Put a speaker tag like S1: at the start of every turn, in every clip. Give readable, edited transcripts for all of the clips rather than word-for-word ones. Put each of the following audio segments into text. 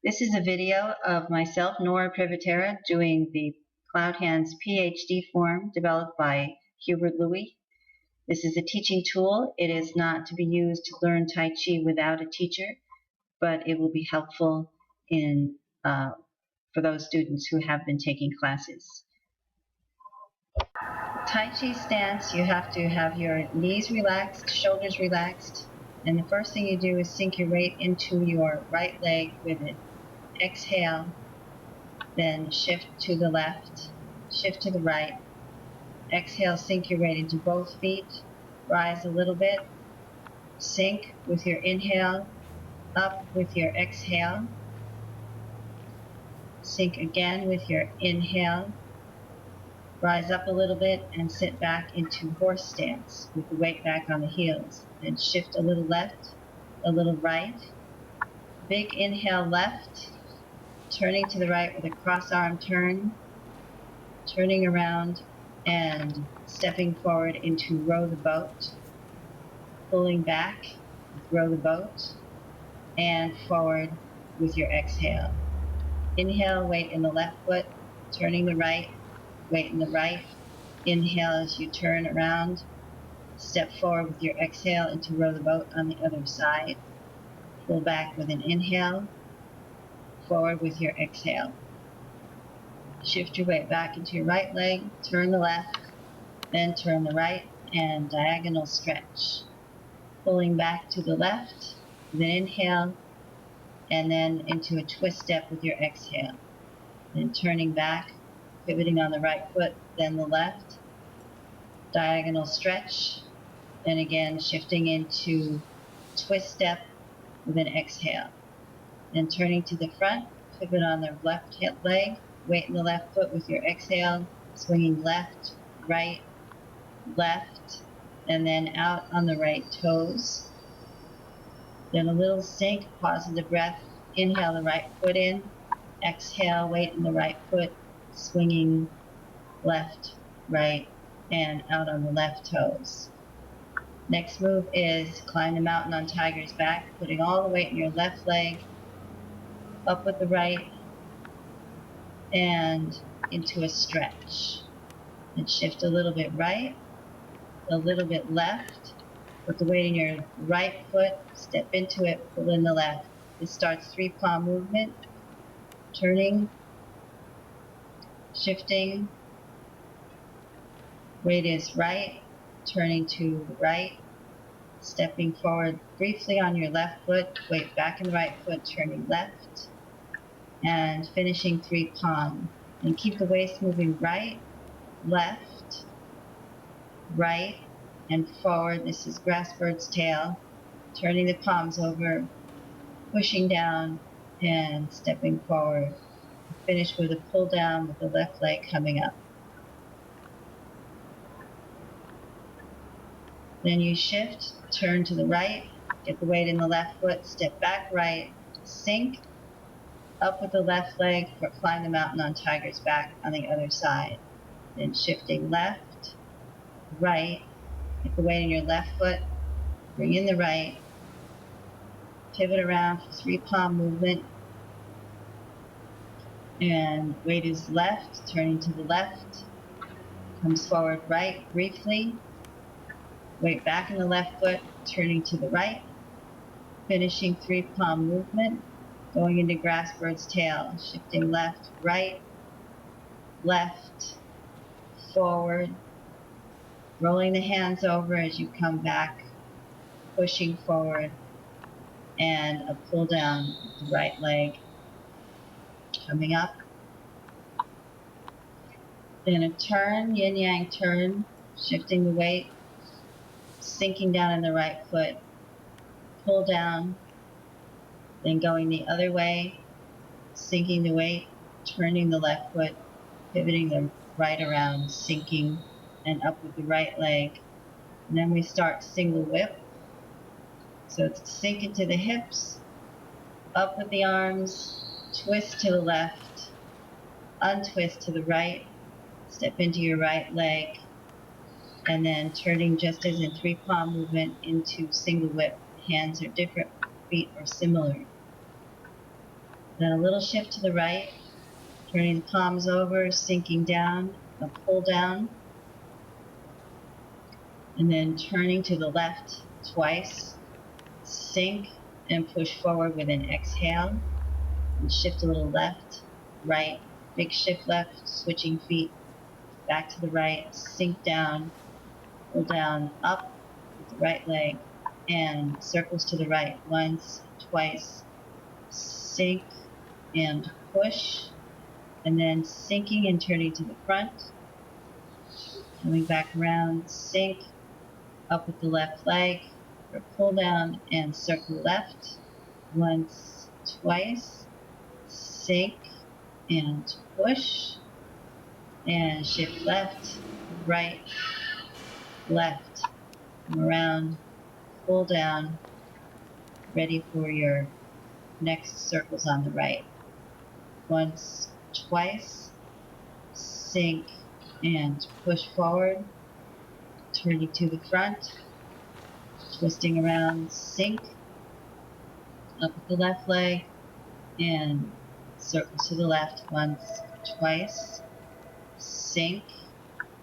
S1: This is a video of myself, Nora Privitera, doing the Cloud Hands PhD form developed by Hubert Lui. This is a teaching tool. It is not to be used to learn Tai Chi without a teacher, but it will be helpful for those students who have been taking classes. Tai Chi stance, you have to have your knees relaxed, shoulders relaxed, and the first thing you do is sink your weight into your right leg with it. Exhale, then shift to the left, shift to the right. Exhale, sink your weight into both feet, rise a little bit, sink with your inhale, up with your exhale, sink again with your inhale, rise up a little bit and sit back into horse stance with the weight back on the heels. Then shift a little left, a little right. Big inhale left, turning to the right with a cross arm turn, turning around and stepping forward into row the boat, pulling back with row the boat, and forward with your exhale. Inhale, weight in the left foot, turning the right, weight in the right. Inhale as you turn around, step forward with your exhale into row the boat on the other side. Pull back with an inhale, forward with your exhale. Shift your weight back into your right leg, turn the left, then turn the right, and diagonal stretch. Pulling back to the left with an inhale, and then into a twist step with your exhale. Then turning back, pivoting on the right foot, then the left, diagonal stretch, and again shifting into twist step with an exhale. Then turning to the front, pivot on the left hip leg, weight in the left foot with your exhale, swinging left, right, left, and then out on the right toes. Then a little sink, pause in the breath, inhale the right foot in, exhale, weight in the right foot, swinging left, right, and out on the left toes. Next move is climb the mountain on tiger's back, putting all the weight in your left leg, up with the right, and into a stretch. And shift a little bit right, a little bit left, put the weight in your right foot, step into it, pull in the left. This starts 3-palm movement, turning, shifting, weight is right, turning to the right, stepping forward briefly on your left foot, weight back in the right foot, turning left, and finishing 3-palm. And keep the waist moving right, left, right, and forward. This is grass bird's tail. Turning the palms over, pushing down, and stepping forward. Finish with a pull down with the left leg coming up. Then you shift, turn to the right, get the weight in the left foot, step back right, sink, up with the left leg for climb the mountain on tiger's back on the other side. Then shifting left, right, get the weight in your left foot, bring in the right, pivot around for 3-palm movement, and weight is left, turning to the left, comes forward right briefly, weight back in the left foot, turning to the right, finishing 3-palm movement, going into grass bird's tail, shifting left, right, left, forward, rolling the hands over as you come back, pushing forward, and a pull down with the right leg coming up. Then a turn, yin yang turn, shifting the weight, sinking down in the right foot, pull down, then going the other way, sinking the weight, turning the left foot, pivoting the right around, sinking, and up with the right leg. And then we start single whip. So it's sink into the hips, up with the arms, twist to the left, untwist to the right, step into your right leg, and then turning just as in 3-palm movement into single whip. Hands are different, feet are similar. Then a little shift to the right, turning the palms over, sinking down, a pull down, and then turning to the left twice, sink and push forward with an exhale, and shift a little left, right, big shift left, switching feet, back to the right, sink down, pull down, up with the right leg, and circles to the right, once, twice, sink and push, and then sinking and turning to the front, coming back around, sink, up with the left leg, or pull down and circle left, once, twice, sink and push, and shift left, right, left, come around, pull down, ready for your next circles on the right. Once, twice, sink and push forward, turning to the front, twisting around, sink, up with the left leg, and circles to the left, once, twice, sink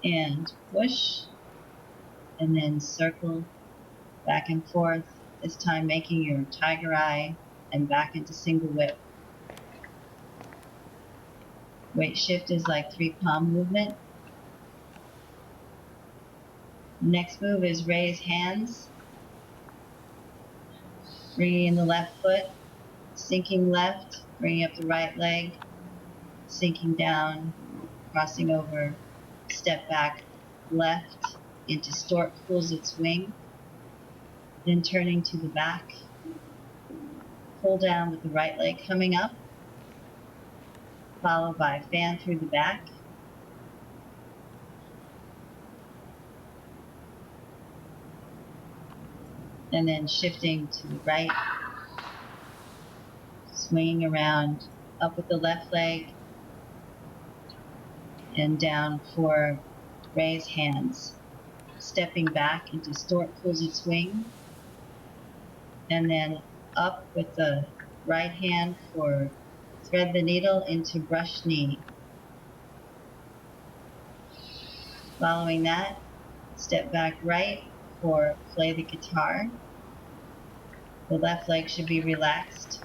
S1: and push, and then circle back and forth, this time making your tiger eye and back into single whip. Weight shift is like 3-palm movement. Next move is raise hands, bringing in the left foot, sinking left, bringing up the right leg, sinking down, crossing over, step back left into stork pulls its wing, then turning to the back, pull down with the right leg coming up, followed by fan through the back, and then shifting to the right, swinging around, up with the left leg, and down for raise hands, stepping back into stork pulls its wing, and then up with the right hand for thread the needle into brush knee. Following that, step back right for play the guitar. The left leg should be relaxed,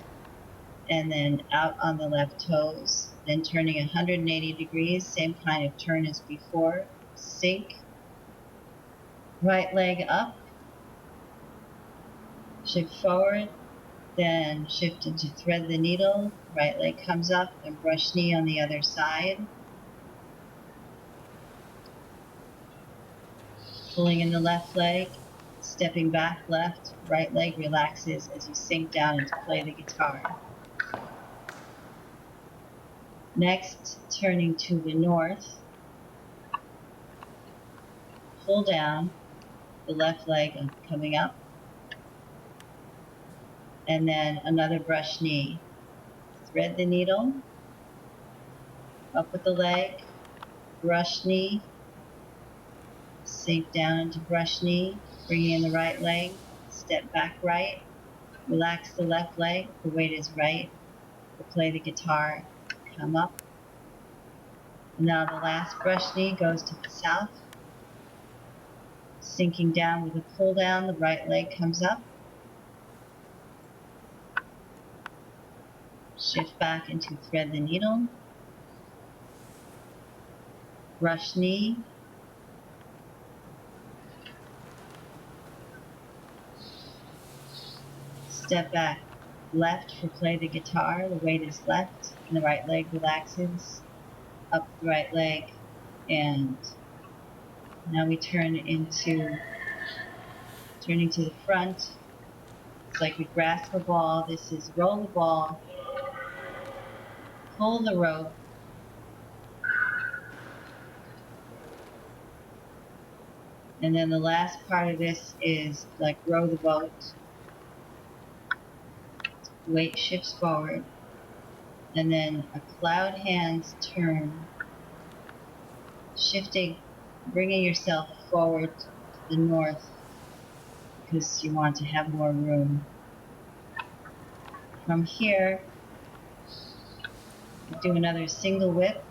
S1: and then out on the left toes, then turning 180 degrees, same kind of turn as before, sink, right leg up, shift forward, then shift into thread the needle, right leg comes up, and brush knee on the other side, pulling in the left leg, stepping back left, right leg relaxes as you sink down and play the guitar. Next, turning to the north, pull down, the left leg coming up, and then another brush knee. Thread the needle, up with the leg, brush knee, sink down into brush knee, bringing in the right leg, step back right, relax the left leg, the weight is right, we'll play the guitar, come up. Now the last brush knee goes to the south, sinking down with a pull down, the right leg comes up, shift back into thread the needle, brush knee, step back left for play the guitar, the weight is left, and the right leg relaxes, up the right leg, and now we turning to the front. It's like we grasp a ball. This is roll the ball, pull the rope, and then the last part of this is like row the boat. Weight shifts forward, and then a cloud hands turn, shifting, bringing yourself forward to the north because you want to have more room. From here, Do another single whip.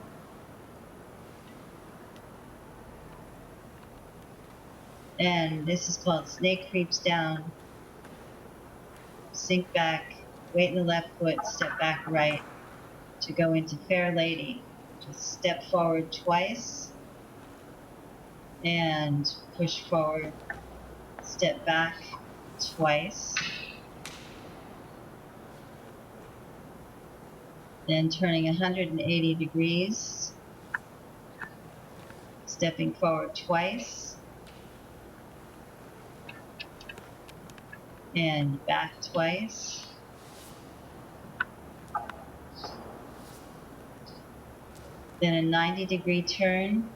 S1: And this is called snake creeps down, sink back, weight in the left foot, step back right to go into fair lady. Just step forward twice and push forward, step back twice, then turning 180 degrees, stepping forward twice, and back twice. Then a 90-degree turn,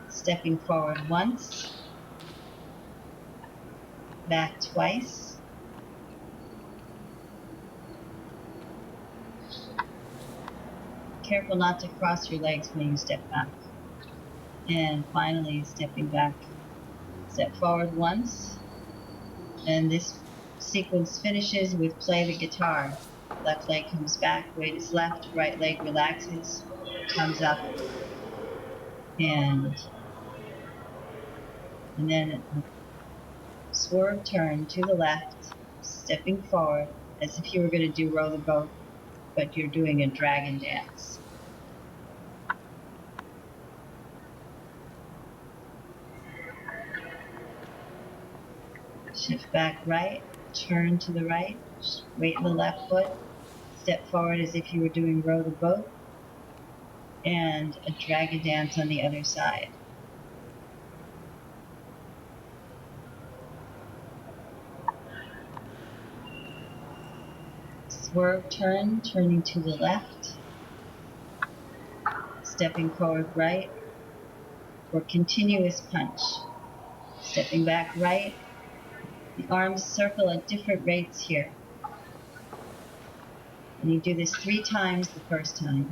S1: stepping forward once, back twice, careful not to cross your legs when you step back. And finally, stepping back, step forward once, and this sequence finishes with play the guitar. Left leg comes back, weight is left, right leg relaxes, comes up, and then a swerve turn to the left, stepping forward as if you were going to do row the boat, but you're doing a dragon dance. Shift back right, turn to the right, weight in the left foot, step forward as if you were doing row the boat, and a dragon dance on the other side. Swerve turn, turning to the left, stepping forward right, or continuous punch. Stepping back right, the arms circle at different rates here. And you do this 3 times the first time.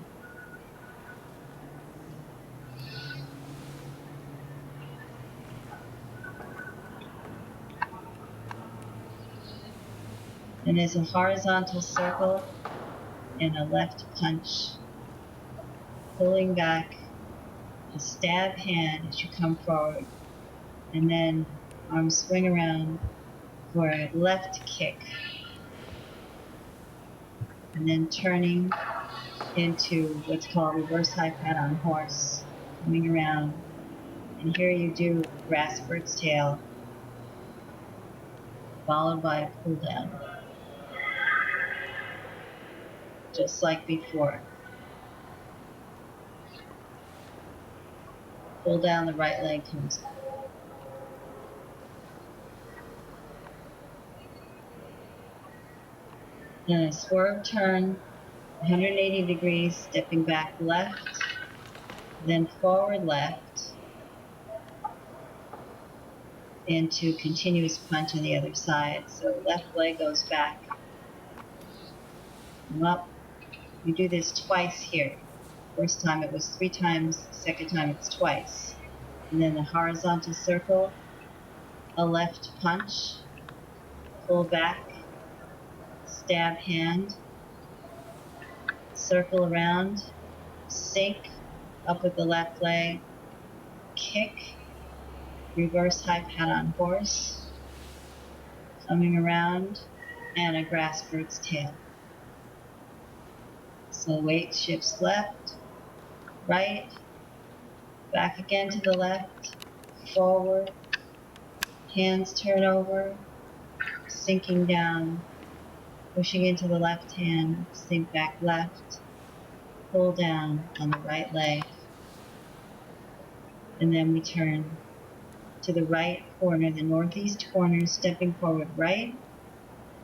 S1: And there's a horizontal circle and a left punch. Pulling back, a stab hand as you come forward. And then arms swing around for a left kick. And then turning into what's called reverse high pat on horse. Coming around. And here you do grass bird's tail, followed by a pull down. Just like before. Pull down, the right leg comes up. Then a swerve turn, 180 degrees, stepping back left, then forward left, into continuous punch on the other side. So left leg goes back. Well, you do this twice here. First time it was 3 times, second time it's twice. And then the horizontal circle, a left punch, pull back, stab hand, circle around, sink up with the left leg, kick, reverse high pat on horse, coming around, and a grass bird's tail. So weight shifts left, right, back again to the left, forward, hands turn over, sinking down, pushing into the left hand, sink back left, pull down on the right leg, and then we turn to the right corner, the northeast corner, stepping forward right,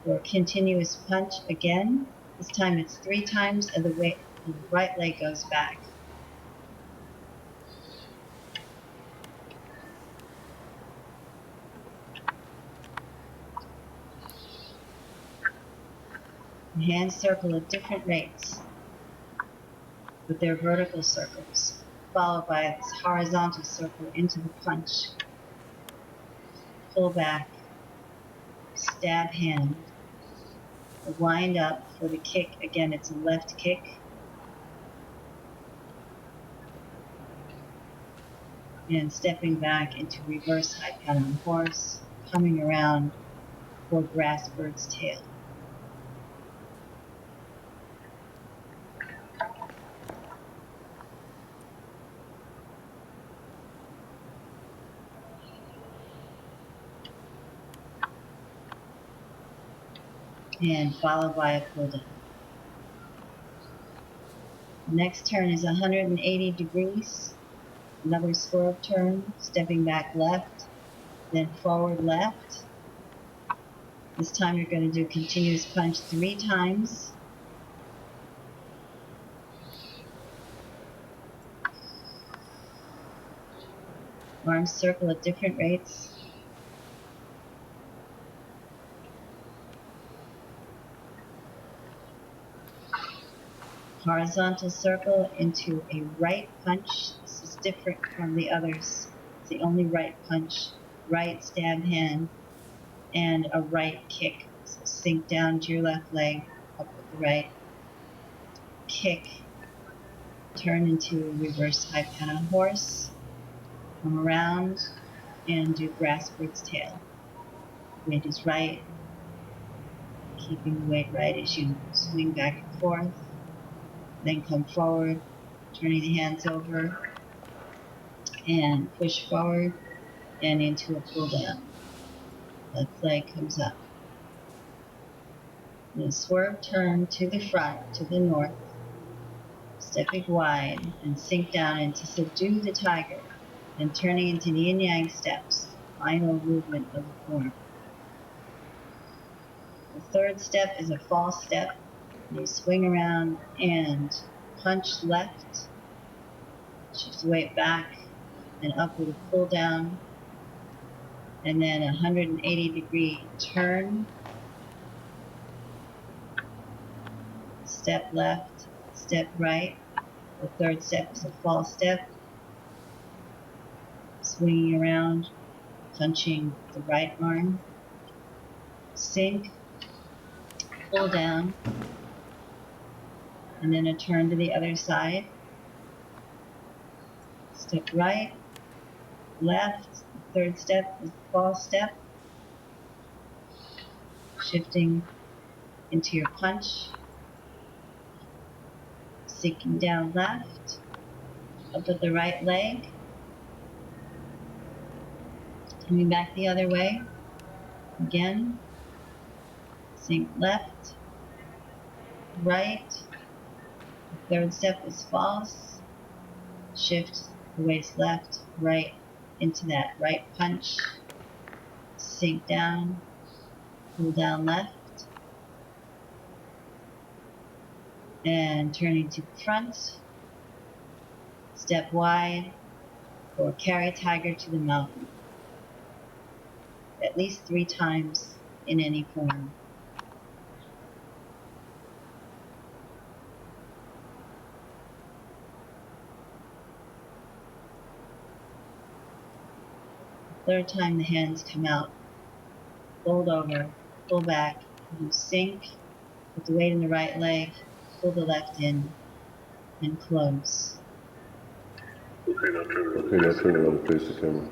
S1: for a continuous punch again. This time it's 3 times, and the right leg goes back. The hands circle at different rates, with their vertical circles, followed by this horizontal circle into the punch. Pull back, stab hand, The wind up for the kick, again, it's a left kick. And stepping back into reverse high pat on horse, coming around for grass bird's tail. And followed by a pull down. Next turn is 180 degrees. Another swerve turn, stepping back left, then forward left. This time you're going to do continuous punch 3 times. Arms circle at different rates. Horizontal circle into a right punch. This is different from the others. It's the only right punch, right stab hand, and a right kick. So sink down to your left leg, up with the right kick, turn into reverse high pat on horse, come around and do grass bird's tail. Weight is right, keeping the weight right as you swing back and forth, then come forward, turning the hands over, and push forward and into a pull down. Left leg comes up. Then swerve turn to the front, to the north, stepping wide and sink down into subdue the tiger, and turning into the yin yang steps, final movement of the form. The third step is a false step. You swing around and punch left, shift the weight back and up with a pull down, and then a 180-degree turn, step left, step right. The third step is a false step, swinging around, punching the right arm, sink, pull down, and then a turn to the other side. Step right, left. The third step is the false step, shifting into your punch, sinking down left, up with the right leg, coming back the other way. Again, sink left, right. The third step is false. Shift the waist left, right into that right punch. Sink down, pull down left, and turning to the front. Step wide or carry tiger to the mountain. At least 3 times in any form. Third time the hands come out, fold over, pull back, you sink, put the weight in the right leg, pull the left in, and close.
S2: Okay, now turn around and face the camera.